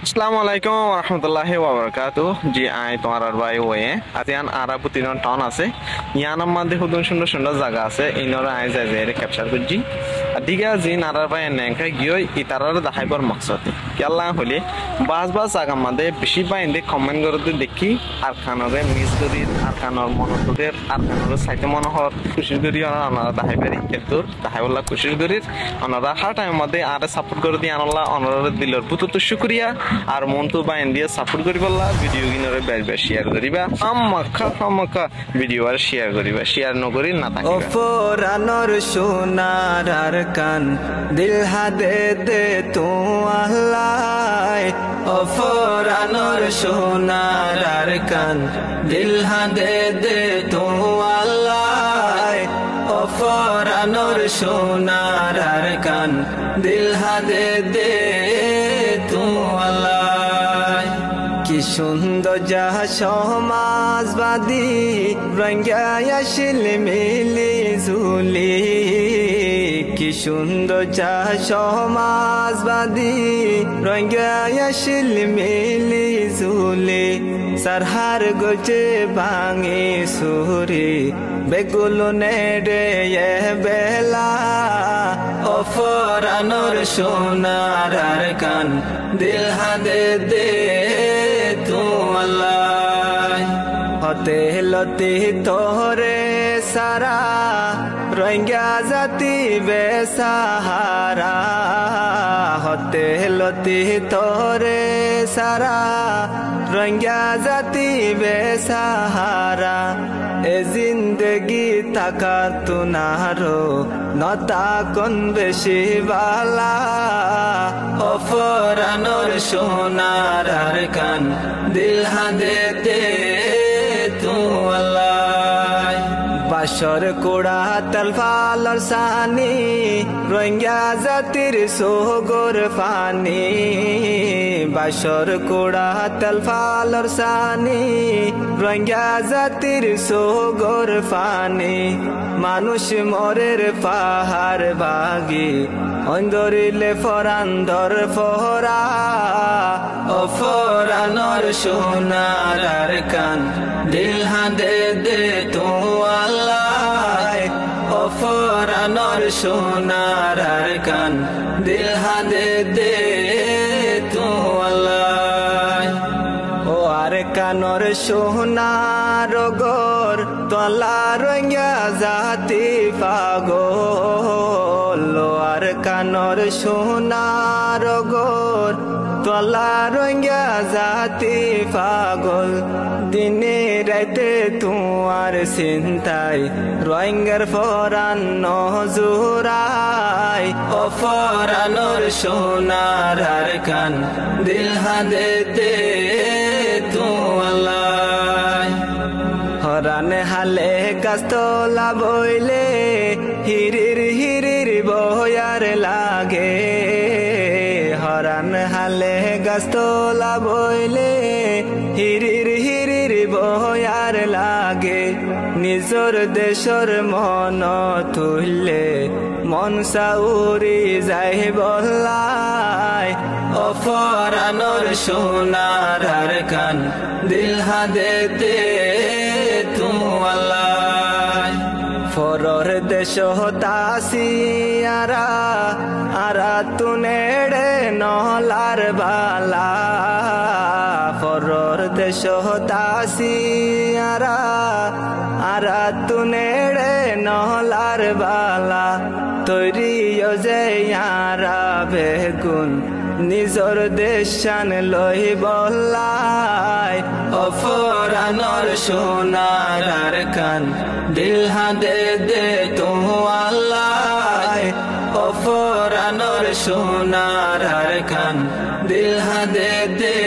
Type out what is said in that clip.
আসসালামু আলাইকুম রহমতুল্লাহি ওয়াবারাকাতুহ। জি আই তোমার আর ভাই ওয়ে আজিয়ান আরা পুতিন টাউন আছে ইয়ান আমাদের হুদুন সুন্দর সুন্দর জায়গা আছে ইনরা আই যাই যাই ক্যাপচার করছি আর দিগা জি নারার ভাই নেঙ্কা গিয়ে ইতারার দেখাইবার মাকসাদ কেলা হলে বাস বাস জায়গা আমাদের বেশি বাইন্দে কমেন্ট করতে দেখি আর খানরে মিস করি আর খানর মনোদের আর খানর সাইতে মনোহর খুশি করি ওনারা দেখাই পারি কিন্তু দেখাইবলা খুশি করি ওনারা হার টাইম মধ্যে আর সাপোর্ট করে দিয়ে আনলা ওনারা দিলর পুতুত শুক্রিয়া আর মন্টু বা ইন্ডিয়া সাপোর্ট করি বললা ভিডিও কিনরে বেশ বেশ শেয়ার করিবা আমাকা ভিডিও আর শেয়ার করিবা শেয়ার নকরি না থাকিবা ওফরানোর সোনার আর কান দিল হাদে দে তু আল্লাহ ওফরানোর সোনার আর কান দিল হাদে দে তু আল্লাহ ওফরানোর সোনার আর কান দিল হাদে দে তু আল্লাহ কি সুন্দর যা সমাজবাদী রঙ্গায়াশিল মিলি ঝুলি কি সুন্দর যা সমাজবাদী রঙ্গায়াশিল মিলি ঝুলি সারহার গোজে ভাঙে সুরি বেগুলো নেড়ে বেলা ওফরানোর সোনার আর কান দিল হাদে দে তু আল্লাহ হতে লতি তোরে সারা রঙ্গা জাতি বেসাহারা হতে লতি তোরে সারা রঙ্গা জাতি বেসাহারা এ জিন্দগি থাকা তুনারো নতা কোন বেশি বালা ওফরানোর সোনার আর কান দিল হাদে দে তু আল্লাহ বাসর কোড়া তলফালর সানি রঙ্গা জাতির সোগর ফানি বাসর কোড়া তলফালর সানি রঙ্গা জাতির সোগর ফানি মানুষ মরের পাহাড় বাগি অন্দরিলে ফরান্দর ফহরা ওফরানোর সোনার আর কান দিল হাদে দে তু আল্লাহ ওফরানোর সোনার আর কান দিল হাদে দে তু আল্লাহ ও আর কানর সোনার গোর তলা রঙ্গা জাতি পাগল ও আর কানর সোনার গোর তলা রঙ্গা জাতি পাগল দিনে রাইতে তোমার চিন্তায় রঙ্গার ফরান নজুরাই ওফরানোর সোনার আর কান দিল হাদে দে তু আল্লাহ হরান হালে গাছতলা বইলে হিরির হিরির বয়ার লাগে হরান হালে গাছতলা বইলে হিরির হিরির বয়ার লাগে নিজর দেশর মন তুললে মন সাউরি যাই বললাই ওফরানোর সোনার আর কান দিল হাদে দে তু আল্লাহ ফরর দেশ হতাসি আরা তুনেড়ে নহলার বালা ফরর দেশ হতাসি আরা তুনেড়ে নহলার বালা তৈরি যে আরা বেগুন নিজর দেশান লই বলাই ওফরানোর সোনার আর কান দিল হাদে দে তু আল্লাহ ওফরানোর সোনার আর কান দিল হাদে দে